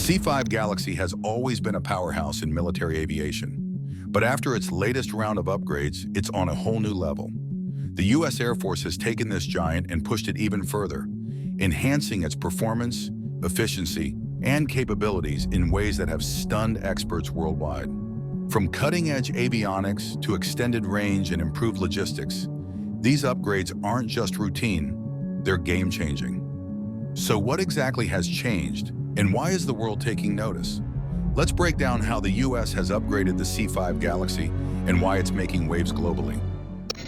C-5 Galaxy has always been a powerhouse in military aviation. But after its latest round of upgrades, it's on a whole new level. The U.S. Air Force has taken this giant and pushed it even further, enhancing its performance, efficiency, and capabilities in ways that have stunned experts worldwide. From cutting-edge avionics to extended range and improved logistics, these upgrades aren't just routine, they're game-changing. So what exactly has changed, and why is the world taking notice? Let's break down how the U.S. has upgraded the C-5 Galaxy and why it's making waves globally.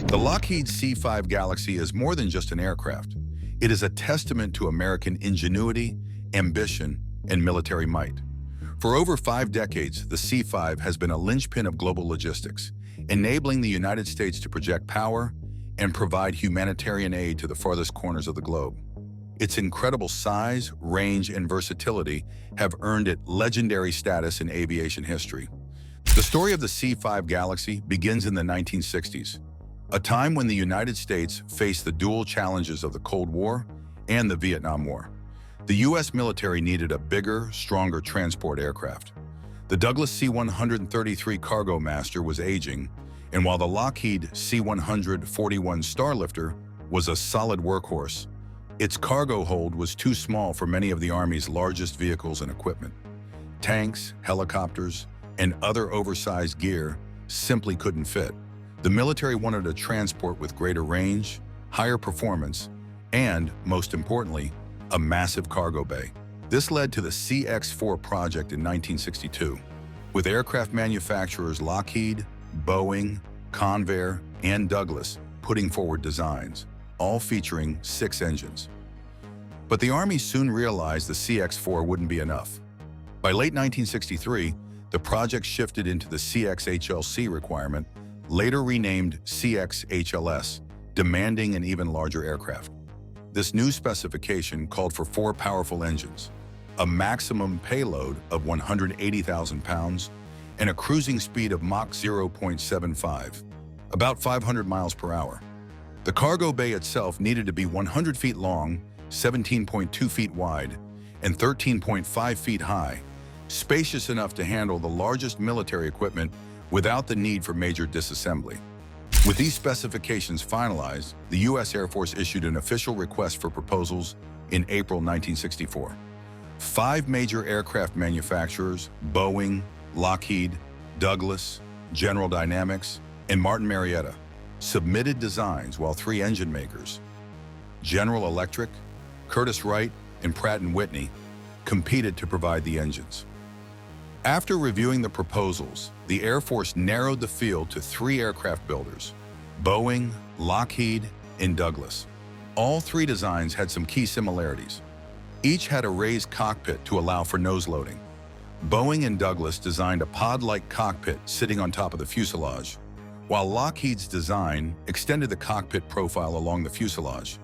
The Lockheed C-5 Galaxy is more than just an aircraft. It is a testament to American ingenuity, ambition, and military might. For over 5 decades, the C-5 has been a linchpin of global logistics, enabling the United States to project power and provide humanitarian aid to the farthest corners of the globe. Its incredible size, range, and versatility have earned it legendary status in aviation history. The story of the C-5 Galaxy begins in the 1960s, a time when the United States faced the dual challenges of the Cold War and the Vietnam War. The U.S. military needed a bigger, stronger transport aircraft. The Douglas C-133 Cargo Master was aging, and while the Lockheed C-100 41 Starlifter was a solid workhorse, its cargo hold was too small for many of the Army's largest vehicles and equipment. Tanks, helicopters, and other oversized gear simply couldn't fit. The military wanted a transport with greater range, higher performance, and, most importantly, a massive cargo bay. This led to the CX-4 project in 1962, with aircraft manufacturers Lockheed, Boeing, Convair, and Douglas putting forward designs, all featuring 6 engines. But the Army soon realized the CX-4 wouldn't be enough. By late 1963, the project shifted into the CX-HLC requirement, later renamed CX-HLS, demanding an even larger aircraft. This new specification called for 4 powerful engines, a maximum payload of 180,000 pounds, and a cruising speed of Mach 0.75, about 500 miles per hour. The cargo bay itself needed to be 100 feet long, 17.2 feet wide, and 13.5 feet high, spacious enough to handle the largest military equipment without the need for major disassembly. With these specifications finalized, the U.S. Air Force issued an official request for proposals in April 1964. 5 major aircraft manufacturers, Boeing, Lockheed, Douglas, General Dynamics, and Martin Marietta, submitted designs, while 3 engine makers, General Electric, Curtiss-Wright, and Pratt & Whitney, competed to provide the engines. After reviewing the proposals, the Air Force narrowed the field to 3 aircraft builders, Boeing, Lockheed, and Douglas. All 3 designs had some key similarities. Each had a raised cockpit to allow for nose loading. Boeing and Douglas designed a pod-like cockpit sitting on top of the fuselage, while Lockheed's design extended the cockpit profile along the fuselage,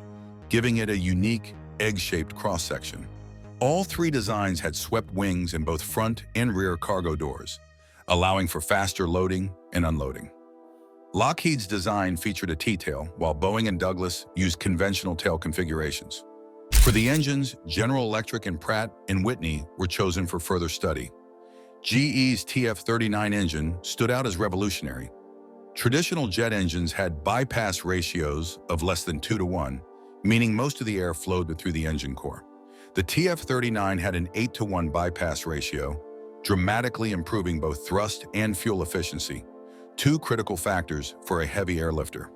giving it a unique, egg-shaped cross-section. All 3 designs had swept wings in both front and rear cargo doors, allowing for faster loading and unloading. Lockheed's design featured a T-tail, while Boeing and Douglas used conventional tail configurations. For the engines, General Electric and Pratt & Whitney were chosen for further study. GE's TF-39 engine stood out as revolutionary. Traditional jet engines had bypass ratios of less than 2-to-1, meaning most of the air flowed through the engine core. The TF-39 had an 8-to-1 bypass ratio, dramatically improving both thrust and fuel efficiency, 2 critical factors for a heavy airlifter.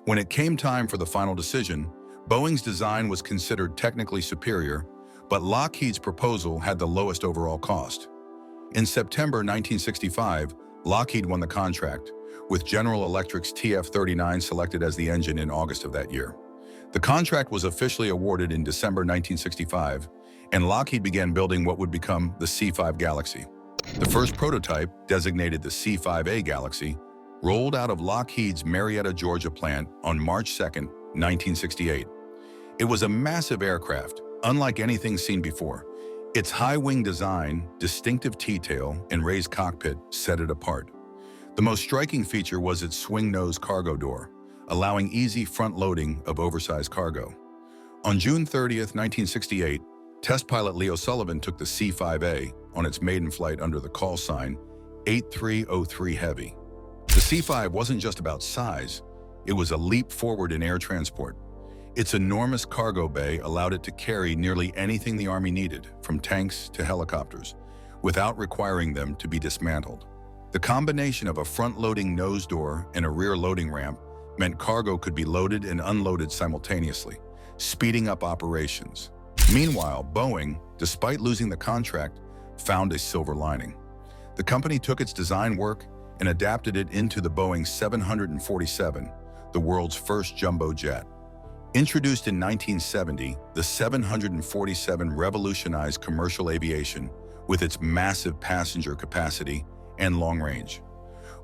When it came time for the final decision, Boeing's design was considered technically superior, but Lockheed's proposal had the lowest overall cost. In September 1965, Lockheed won the contract, with General Electric's TF-39 selected as the engine in August of that year. The contract was officially awarded in December 1965, and Lockheed began building what would become the C-5 Galaxy. The first prototype, designated the C-5A Galaxy, rolled out of Lockheed's Marietta, Georgia plant on March 2, 1968. It was a massive aircraft, unlike anything seen before. Its high-wing design, distinctive T-tail, and raised cockpit set it apart. The most striking feature was its swing-nose cargo door, allowing easy front loading of oversized cargo. On June 30, 1968, test pilot Leo Sullivan took the C-5A on its maiden flight under the call sign 8303 Heavy. The C-5 wasn't just about size, it was a leap forward in air transport. Its enormous cargo bay allowed it to carry nearly anything the Army needed, from tanks to helicopters, without requiring them to be dismantled. The combination of a front-loading nose door and a rear loading ramp meant cargo could be loaded and unloaded simultaneously, speeding up operations. Meanwhile, Boeing, despite losing the contract, found a silver lining. The company took its design work and adapted it into the Boeing 747, the world's first jumbo jet. Introduced in 1970, the 747 revolutionized commercial aviation with its massive passenger capacity and long range.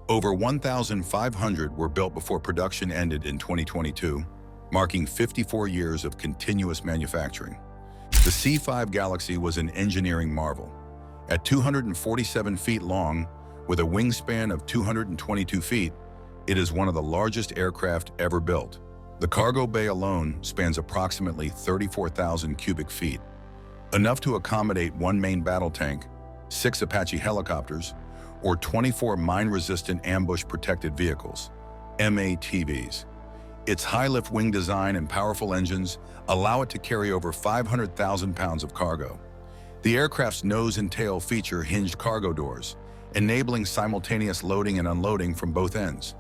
Over 1,500 were built before production ended in 2022, marking 54 years of continuous manufacturing. The C-5 Galaxy was an engineering marvel. At 247 feet long, with a wingspan of 222 feet, it is one of the largest aircraft ever built. The cargo bay alone spans approximately 34,000 cubic feet, enough to accommodate one main battle tank, 6 Apache helicopters, or 24 mine-resistant ambush-protected vehicles, MATVs. Its high-lift wing design and powerful engines allow it to carry over 500,000 pounds of cargo. The aircraft's nose and tail feature hinged cargo doors, enabling simultaneous loading and unloading from both ends,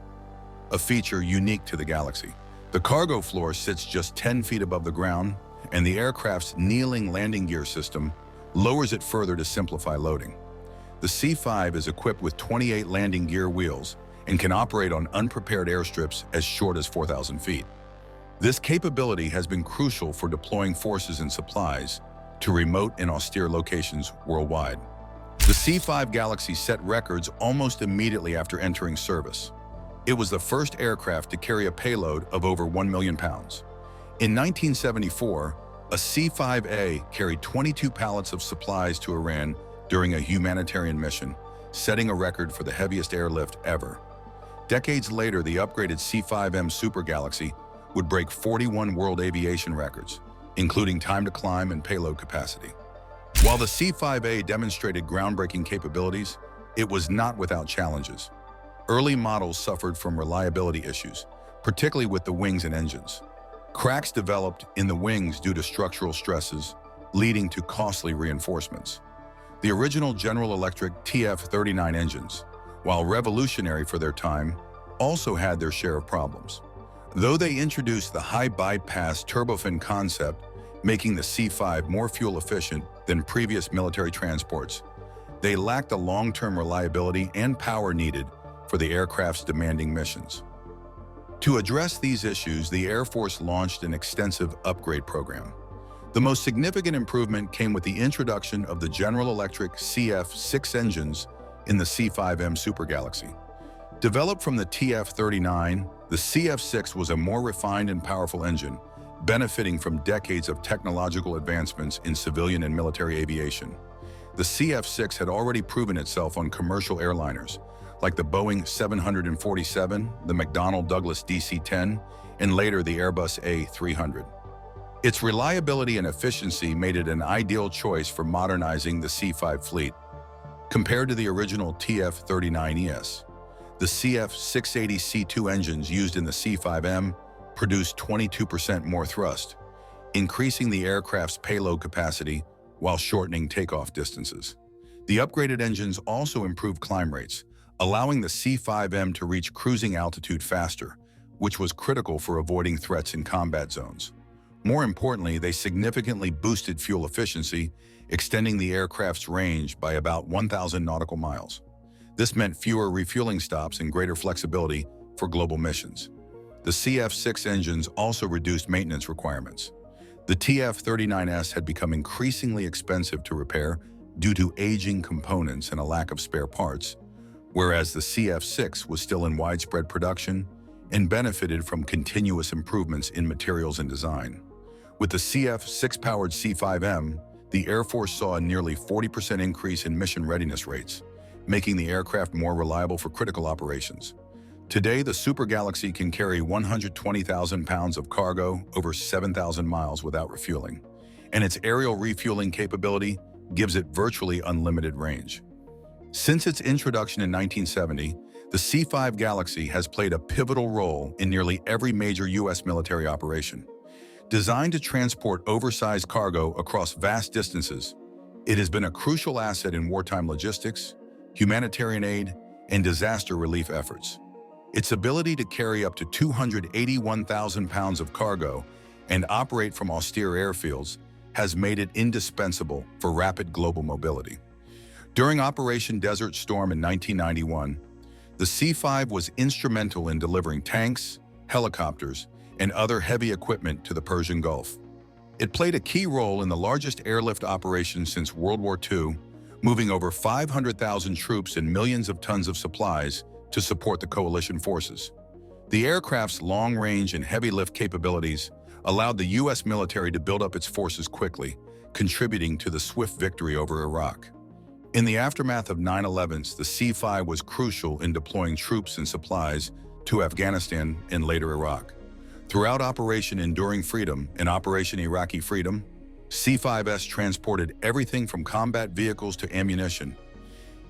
a feature unique to the Galaxy. The cargo floor sits just 10 feet above the ground, and the aircraft's kneeling landing gear system lowers it further to simplify loading. The C-5 is equipped with 28 landing gear wheels and can operate on unprepared airstrips as short as 4,000 feet. This capability has been crucial for deploying forces and supplies to remote and austere locations worldwide. The C-5 Galaxy set records almost immediately after entering service. It was the first aircraft to carry a payload of over 1 million pounds. In 1974, a C-5A carried 22 pallets of supplies to Iran during a humanitarian mission, setting a record for the heaviest airlift ever. Decades later, the upgraded C-5M Super Galaxy would break 41 world aviation records, including time to climb and payload capacity. While the C-5A demonstrated groundbreaking capabilities, it was not without challenges. Early models suffered from reliability issues, particularly with the wings and engines. Cracks developed in the wings due to structural stresses, leading to costly reinforcements. The original General Electric TF-39 engines, while revolutionary for their time, also had their share of problems. Though they introduced the high bypass turbofan concept, making the C-5 more fuel efficient than previous military transports, they lacked the long-term reliability and power needed for the aircraft's demanding missions. To address these issues, the Air Force launched an extensive upgrade program. The most significant improvement came with the introduction of the General Electric CF6 engines in the C-5M Super Galaxy. Developed from the TF-39, the CF6 was a more refined and powerful engine, benefiting from decades of technological advancements in civilian and military aviation. The CF6 had already proven itself on commercial airliners, like the Boeing 747, the McDonnell Douglas DC-10, and later the Airbus A300. Its reliability and efficiency made it an ideal choice for modernizing the C-5 fleet. Compared to the original TF-39ES, the CF680C2 engines used in the C-5M produced 22% more thrust, increasing the aircraft's payload capacity while shortening takeoff distances. The upgraded engines also improved climb rates, allowing the C-5M to reach cruising altitude faster, which was critical for avoiding threats in combat zones. More importantly, they significantly boosted fuel efficiency, extending the aircraft's range by about 1,000 nautical miles. This meant fewer refueling stops and greater flexibility for global missions. The CF6 engines also reduced maintenance requirements. The TF-39S had become increasingly expensive to repair due to aging components and a lack of spare parts, whereas the CF6 was still in widespread production and benefited from continuous improvements in materials and design. With the CF6-powered C-5M, the Air Force saw a nearly 40% increase in mission readiness rates, making the aircraft more reliable for critical operations. Today, the Super Galaxy can carry 120,000 pounds of cargo over 7,000 miles without refueling, and its aerial refueling capability gives it virtually unlimited range. Since its introduction in 1970, the C-5 Galaxy has played a pivotal role in nearly every major U.S. military operation. Designed to transport oversized cargo across vast distances, it has been a crucial asset in wartime logistics, humanitarian aid, and disaster relief efforts. Its ability to carry up to 281,000 pounds of cargo and operate from austere airfields has made it indispensable for rapid global mobility. During Operation Desert Storm in 1991, the C-5 was instrumental in delivering tanks, helicopters, and other heavy equipment to the Persian Gulf. It played a key role in the largest airlift operation since World War II, moving over 500,000 troops and millions of tons of supplies to support the coalition forces. The aircraft's long-range and heavy-lift capabilities allowed the U.S. military to build up its forces quickly, contributing to the swift victory over Iraq. In the aftermath of 9/11, the C-5 was crucial in deploying troops and supplies to Afghanistan and later Iraq. Throughout Operation Enduring Freedom and Operation Iraqi Freedom, C-5s transported everything from combat vehicles to ammunition,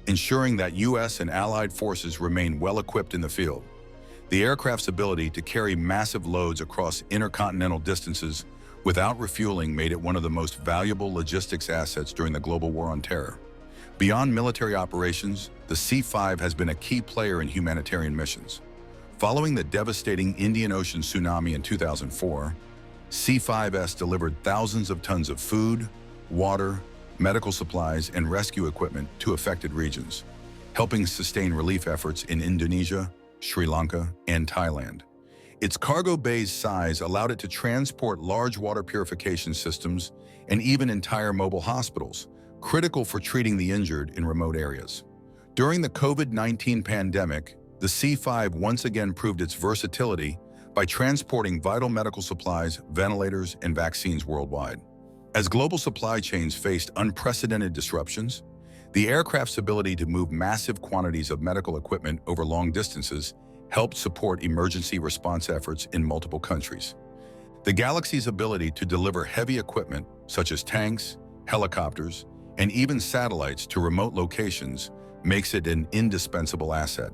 ensuring that U.S. and allied forces remain well-equipped in the field. The aircraft's ability to carry massive loads across intercontinental distances without refueling made it one of the most valuable logistics assets during the global war on terror. Beyond military operations, the C-5 has been a key player in humanitarian missions. Following the devastating Indian Ocean tsunami in 2004, C-5s delivered thousands of tons of food, water, medical supplies, and rescue equipment to affected regions, helping sustain relief efforts in Indonesia, Sri Lanka, and Thailand. Its cargo bay's size allowed it to transport large water purification systems and even entire mobile hospitals, critical for treating the injured in remote areas. During the COVID-19 pandemic, the C-5 once again proved its versatility by transporting vital medical supplies, ventilators, and vaccines worldwide. As global supply chains faced unprecedented disruptions, the aircraft's ability to move massive quantities of medical equipment over long distances helped support emergency response efforts in multiple countries. The Galaxy's ability to deliver heavy equipment, such as tanks, helicopters, and even satellites to remote locations, makes it an indispensable asset.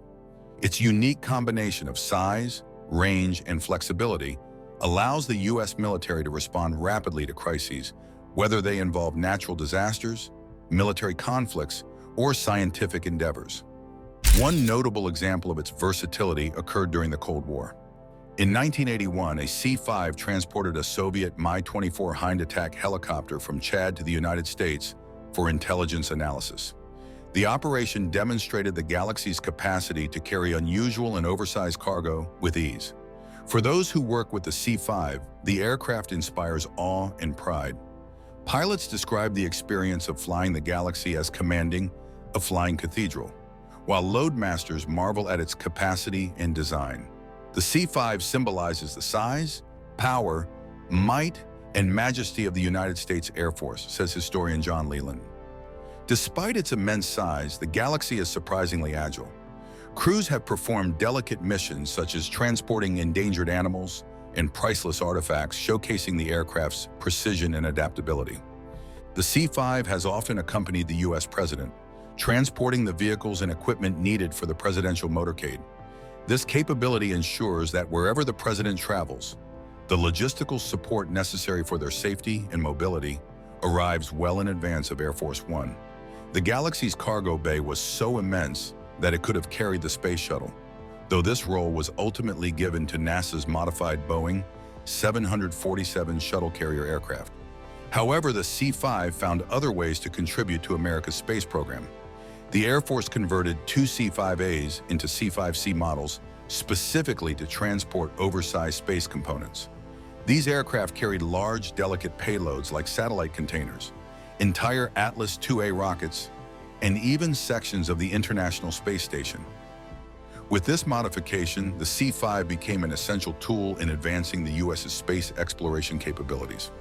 Its unique combination of size, range, and flexibility allows the U.S. military to respond rapidly to crises, whether they involve natural disasters, military conflicts, or scientific endeavors. One notable example of its versatility occurred during the Cold War. In 1981, a C-5 transported a Soviet Mi-24 Hind attack helicopter from Chad to the United States for intelligence analysis. The operation demonstrated the Galaxy's capacity to carry unusual and oversized cargo with ease. For those who work with the C-5, the aircraft inspires awe and pride. Pilots describe the experience of flying the Galaxy as commanding a flying cathedral, while loadmasters marvel at its capacity and design. The C-5 symbolizes the size, power, might, and majesty of the United States Air Force, says historian John Leland. Despite its immense size, the Galaxy is surprisingly agile. Crews have performed delicate missions such as transporting endangered animals and priceless artifacts, showcasing the aircraft's precision and adaptability. The C-5 has often accompanied the U.S. president, transporting the vehicles and equipment needed for the presidential motorcade. This capability ensures that wherever the president travels, the logistical support necessary for their safety and mobility arrives well in advance of Air Force One. The Galaxy's cargo bay was so immense that it could have carried the space shuttle, though this role was ultimately given to NASA's modified Boeing 747 shuttle carrier aircraft. However, the C-5 found other ways to contribute to America's space program. The Air Force converted two C-5As into C-5C models specifically to transport oversized space components. These aircraft carried large, delicate payloads like satellite containers, entire Atlas IIA rockets, and even sections of the International Space Station. With this modification, the C-5 became an essential tool in advancing the U.S.'s space exploration capabilities.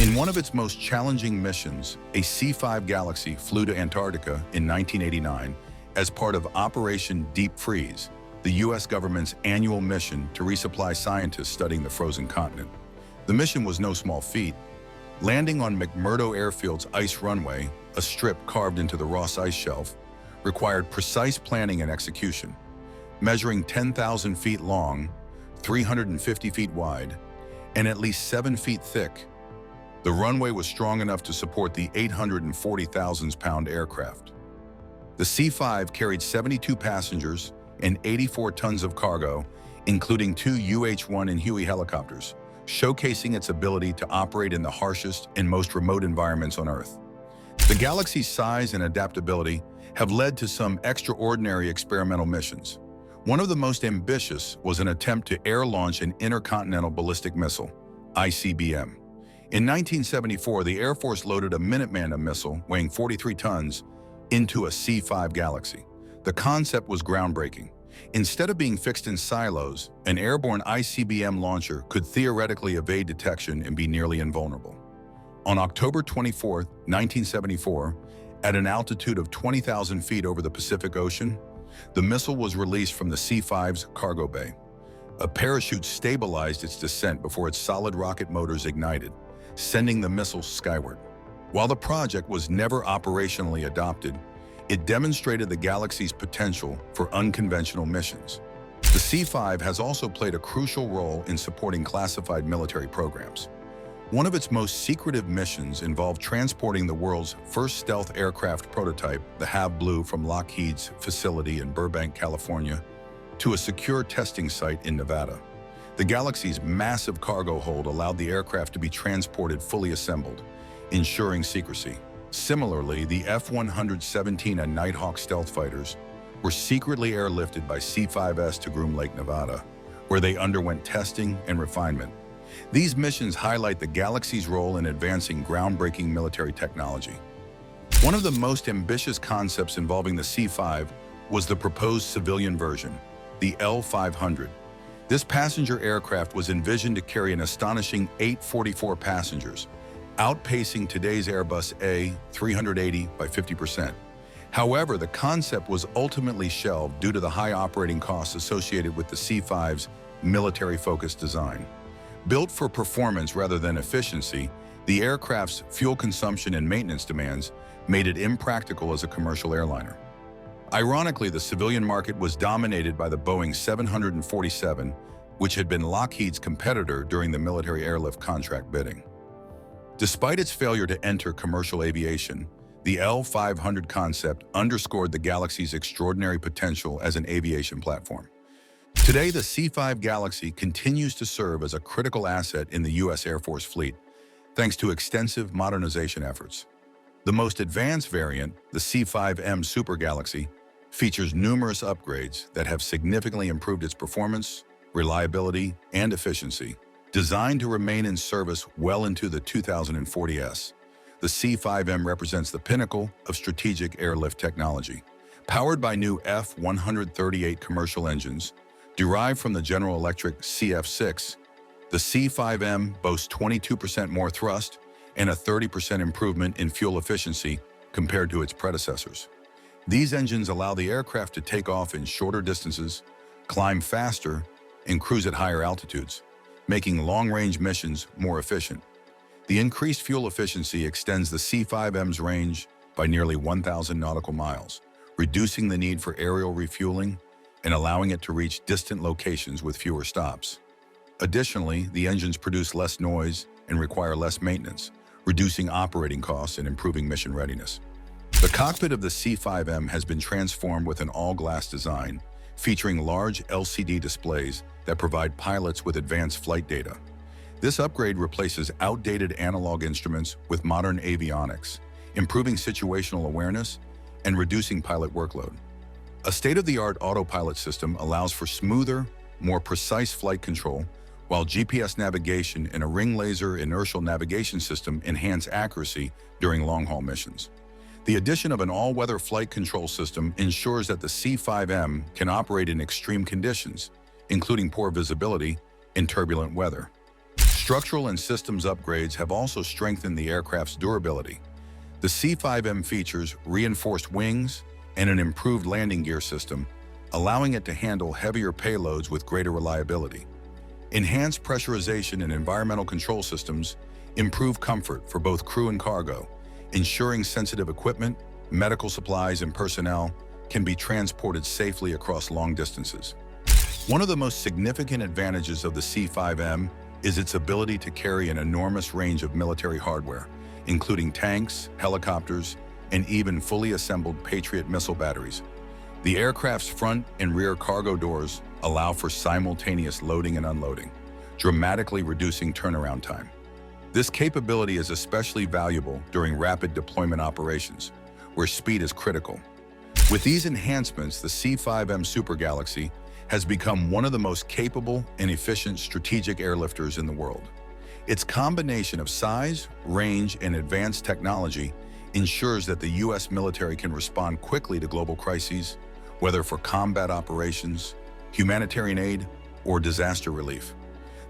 In one of its most challenging missions, a C-5 Galaxy flew to Antarctica in 1989 as part of Operation Deep Freeze, the U.S. government's annual mission to resupply scientists studying the frozen continent. The mission was no small feat, Landing on McMurdo Airfield's ice runway, a strip carved into the Ross Ice Shelf, required precise planning and execution. Measuring 10,000 feet long, 350 feet wide, and at least 7 feet thick, the runway was strong enough to support the 840,000-pound aircraft. The C-5 carried 72 passengers and 84 tons of cargo, including 2 UH-1 and Huey helicopters, showcasing its ability to operate in the harshest and most remote environments on Earth. The Galaxy's size and adaptability have led to some extraordinary experimental missions. One of the most ambitious was an attempt to air-launch an intercontinental ballistic missile, ICBM. In 1974, the Air Force loaded a Minuteman missile weighing 43 tons into a C-5 Galaxy. The concept was groundbreaking. Instead of being fixed in silos, an airborne ICBM launcher could theoretically evade detection and be nearly invulnerable. On October 24, 1974, at an altitude of 20,000 feet over the Pacific Ocean, the missile was released from the C-5's cargo bay. A parachute stabilized its descent before its solid rocket motors ignited, sending the missile skyward. While the project was never operationally adopted, it demonstrated the Galaxy's potential for unconventional missions. The C-5 has also played a crucial role in supporting classified military programs. One of its most secretive missions involved transporting the world's first stealth aircraft prototype, the HAV Blue, from Lockheed's facility in Burbank, California, to a secure testing site in Nevada. The Galaxy's massive cargo hold allowed the aircraft to be transported fully assembled, ensuring secrecy. Similarly, the F-117 and Nighthawk stealth fighters were secretly airlifted by C-5s to Groom Lake, Nevada, where they underwent testing and refinement. These missions highlight the Galaxy's role in advancing groundbreaking military technology. One of the most ambitious concepts involving the C-5 was the proposed civilian version, the L-500. This passenger aircraft was envisioned to carry an astonishing 844 passengers, outpacing today's Airbus A380 by 50%. However, the concept was ultimately shelved due to the high operating costs associated with the C-5's military-focused design. Built for performance rather than efficiency, the aircraft's fuel consumption and maintenance demands made it impractical as a commercial airliner. Ironically, the civilian market was dominated by the Boeing 747, which had been Lockheed's competitor during the military airlift contract bidding. Despite its failure to enter commercial aviation, the L-500 concept underscored the Galaxy's extraordinary potential as an aviation platform. Today, the C-5 Galaxy continues to serve as a critical asset in the U.S. Air Force fleet, thanks to extensive modernization efforts. The most advanced variant, the C-5M Super Galaxy, features numerous upgrades that have significantly improved its performance, reliability, and efficiency. Designed to remain in service well into the 2040s, the C-5M represents the pinnacle of strategic airlift technology. Powered by new F-138 commercial engines, derived from the General Electric CF6, the C-5M boasts 22% more thrust and a 30% improvement in fuel efficiency compared to its predecessors. These engines allow the aircraft to take off in shorter distances, climb faster, and cruise at higher altitudes, making long-range missions more efficient. The increased fuel efficiency extends the C-5M's range by nearly 1,000 nautical miles, reducing the need for aerial refueling and allowing it to reach distant locations with fewer stops. Additionally, the engines produce less noise and require less maintenance, reducing operating costs and improving mission readiness. The cockpit of the C-5M has been transformed with an all-glass design, featuring large LCD displays that provide pilots with advanced flight data. This upgrade replaces outdated analog instruments with modern avionics, improving situational awareness and reducing pilot workload. A state-of-the-art autopilot system allows for smoother, more precise flight control, while GPS navigation and a ring laser inertial navigation system enhance accuracy during long-haul missions. The addition of an all-weather flight control system ensures that the C-5M can operate in extreme conditions, including poor visibility and turbulent weather. Structural and systems upgrades have also strengthened the aircraft's durability. The C-5M features reinforced wings and an improved landing gear system, allowing it to handle heavier payloads with greater reliability. Enhanced pressurization and environmental control systems improve comfort for both crew and cargo, ensuring sensitive equipment, medical supplies, and personnel can be transported safely across long distances. One of the most significant advantages of the C-5M is its ability to carry an enormous range of military hardware, including tanks, helicopters, and even fully assembled Patriot missile batteries. The aircraft's front and rear cargo doors allow for simultaneous loading and unloading, dramatically reducing turnaround time. This capability is especially valuable during rapid deployment operations, where speed is critical. With these enhancements, the C-5M Super Galaxy has become one of the most capable and efficient strategic airlifters in the world. Its combination of size, range, and advanced technology ensures that the U.S. military can respond quickly to global crises, whether for combat operations, humanitarian aid, or disaster relief.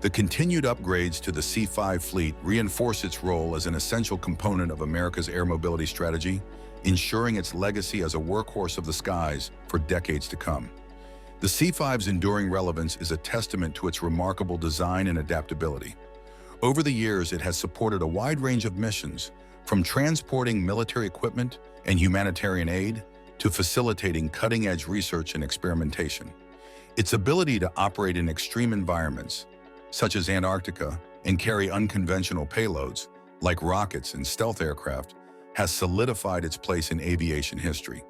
The continued upgrades to the C-5 fleet reinforce its role as an essential component of America's air mobility strategy, ensuring its legacy as a workhorse of the skies for decades to come. The C-5's enduring relevance is a testament to its remarkable design and adaptability. Over the years, it has supported a wide range of missions, from transporting military equipment and humanitarian aid to facilitating cutting-edge research and experimentation. Its ability to operate in extreme environments, such as Antarctica, and carry unconventional payloads, like rockets and stealth aircraft, has solidified its place in aviation history.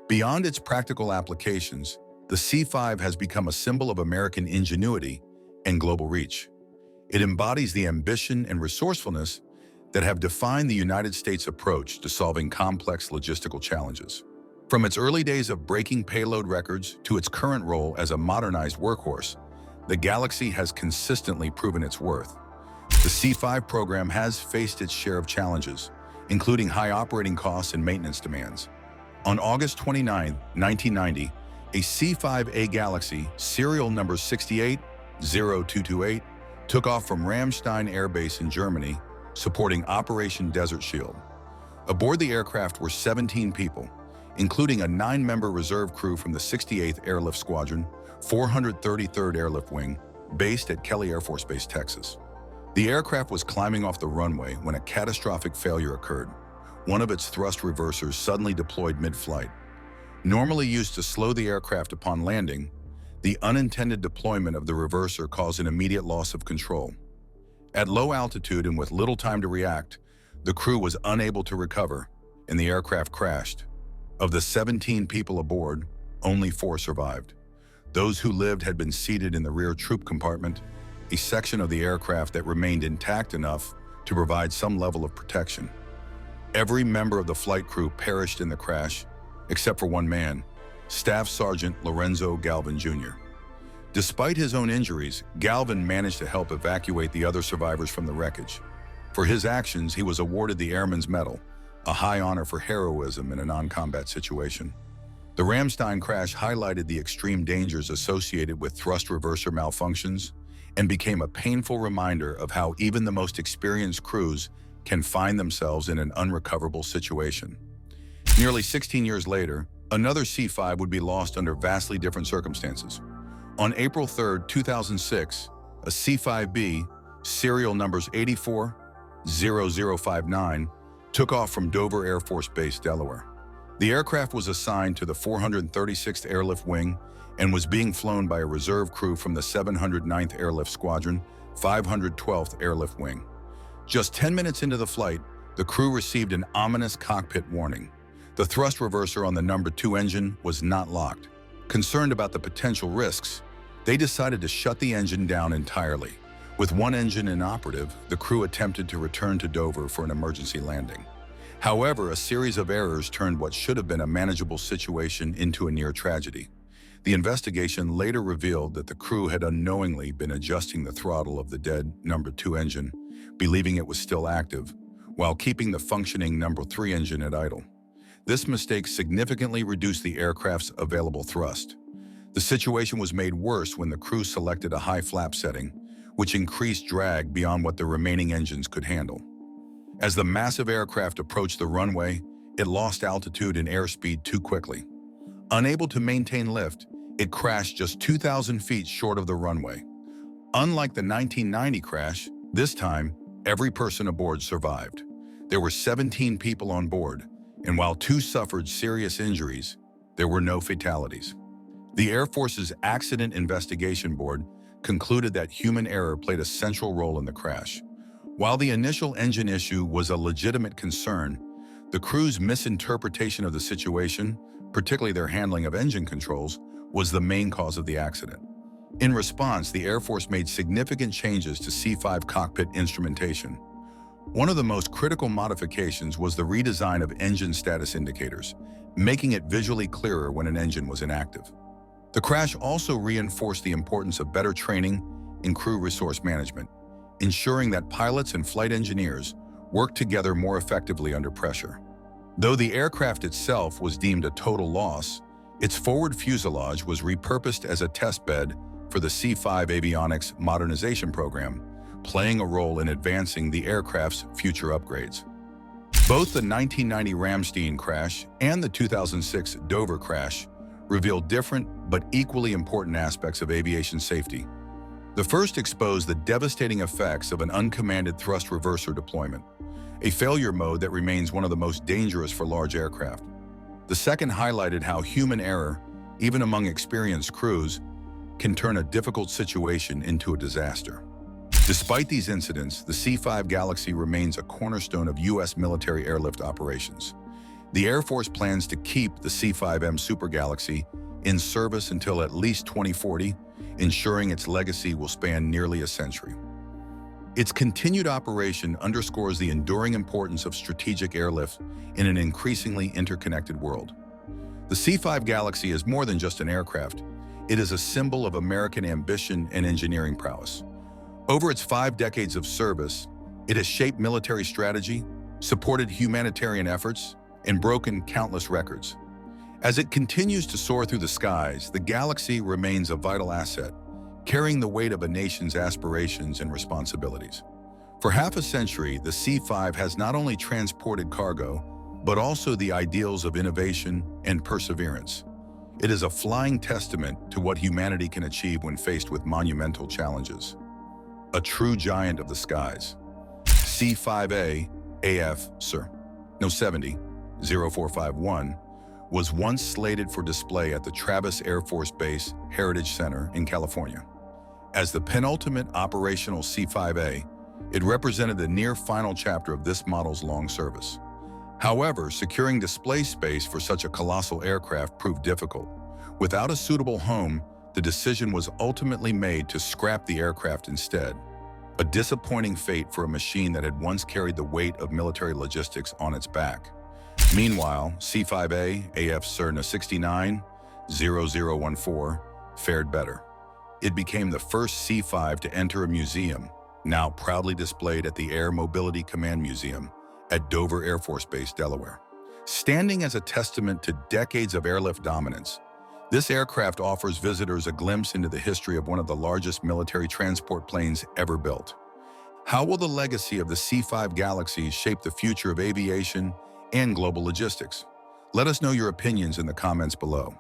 Beyond its practical applications, the C-5 has become a symbol of American ingenuity and global reach. It embodies the ambition and resourcefulness that have defined the United States' approach to solving complex logistical challenges. From its early days of breaking payload records to its current role as a modernized workhorse, the Galaxy has consistently proven its worth. The C-5 program has faced its share of challenges, including high operating costs and maintenance demands. On August 29, 1990, a C-5A Galaxy, serial number 680228, took off from Ramstein Air Base in Germany, supporting Operation Desert Shield. Aboard the aircraft were 17 people, including a 9-member reserve crew from the 68th Airlift Squadron, 433rd Airlift Wing, based at Kelly Air Force Base, Texas. The aircraft was climbing off the runway when a catastrophic failure occurred. One of its thrust reversers suddenly deployed mid-flight. Normally used to slow the aircraft upon landing, the unintended deployment of the reverser caused an immediate loss of control. At low altitude and with little time to react, the crew was unable to recover, and the aircraft crashed. Of the 17 people aboard, only 4 survived. Those who lived had been seated in the rear troop compartment, a section of the aircraft that remained intact enough to provide some level of protection. Every member of the flight crew perished in the crash, except for one man, Staff Sergeant Lorenzo Galvin Jr. Despite his own injuries, Galvin managed to help evacuate the other survivors from the wreckage. For his actions, he was awarded the Airman's Medal, a high honor for heroism in a non-combat situation. The Ramstein crash highlighted the extreme dangers associated with thrust reverser malfunctions and became a painful reminder of how even the most experienced crews can find themselves in an unrecoverable situation. Nearly 16 years later, another C-5 would be lost under vastly different circumstances. On April 3, 2006, a C-5B, serial numbers 840059, took off from Dover Air Force Base, Delaware. The aircraft was assigned to the 436th Airlift Wing and was being flown by a reserve crew from the 709th Airlift Squadron, 512th Airlift Wing. Just 10 minutes into the flight, the crew received an ominous cockpit warning. The thrust reverser on the number 2 engine was not locked. Concerned about the potential risks, they decided to shut the engine down entirely. With one engine inoperative, the crew attempted to return to Dover for an emergency landing. However, a series of errors turned what should have been a manageable situation into a near tragedy. The investigation later revealed that the crew had unknowingly been adjusting the throttle of the dead number 2 engine, believing it was still active, while keeping the functioning number 3 engine at idle. This mistake significantly reduced the aircraft's available thrust. The situation was made worse when the crew selected a high flap setting, which increased drag beyond what the remaining engines could handle. As the massive aircraft approached the runway, it lost altitude and airspeed too quickly. Unable to maintain lift, it crashed just 2,000 feet short of the runway. Unlike the 1990 crash, this time, Every person aboard survived. There were 17 people on board, and while 2 suffered serious injuries, there were no fatalities. The Air Force's Accident Investigation Board concluded that human error played a central role in the crash. While the initial engine issue was a legitimate concern, the crew's misinterpretation of the situation, particularly their handling of engine controls, was the main cause of the accident. In response, the Air Force made significant changes to C-5 cockpit instrumentation. One of the most critical modifications was the redesign of engine status indicators, making it visually clearer when an engine was inactive. The crash also reinforced the importance of better training and crew resource management, ensuring that pilots and flight engineers worked together more effectively under pressure. Though the aircraft itself was deemed a total loss, its forward fuselage was repurposed as a test bed for the C-5 avionics modernization program, playing a role in advancing the aircraft's future upgrades. Both the 1990 Ramstein crash and the 2006 Dover crash revealed different but equally important aspects of aviation safety. The first exposed the devastating effects of an uncommanded thrust reverser deployment, a failure mode that remains one of the most dangerous for large aircraft. The second highlighted how human error, even among experienced crews, can turn a difficult situation into a disaster. Despite these incidents, the C-5 Galaxy remains a cornerstone of U.S. military airlift operations. The Air Force plans to keep the C-5M Super Galaxy in service until at least 2040, ensuring its legacy will span nearly a century. Its continued operation underscores the enduring importance of strategic airlift in an increasingly interconnected world. The C-5 Galaxy is more than just an aircraft. It is a symbol of American ambition and engineering prowess. Over its 5 decades of service, it has shaped military strategy, supported humanitarian efforts, and broken countless records. As it continues to soar through the skies, the Galaxy remains a vital asset, carrying the weight of a nation's aspirations and responsibilities. For half a century, the C-5 has not only transported cargo, but also the ideals of innovation and perseverance. It is a flying testament to what humanity can achieve when faced with monumental challenges. A true giant of the skies. C-5A AF Sir. No 70, 0451, was once slated for display at the Travis Air Force Base Heritage Center in California. As the penultimate operational C-5A, it represented the near-final chapter of this model's long service. However, securing display space for such a colossal aircraft proved difficult. Without a suitable home, the decision was ultimately made to scrap the aircraft instead. A disappointing fate for a machine that had once carried the weight of military logistics on its back. Meanwhile, C-5A AF Cerna 69-0014 fared better. It became the first C-5 to enter a museum, now proudly displayed at the Air Mobility Command Museum at Dover Air Force Base, Delaware. Standing as a testament to decades of airlift dominance, this aircraft offers visitors a glimpse into the history of one of the largest military transport planes ever built. How will the legacy of the C-5 Galaxy shape the future of aviation and global logistics? Let us know your opinions in the comments below.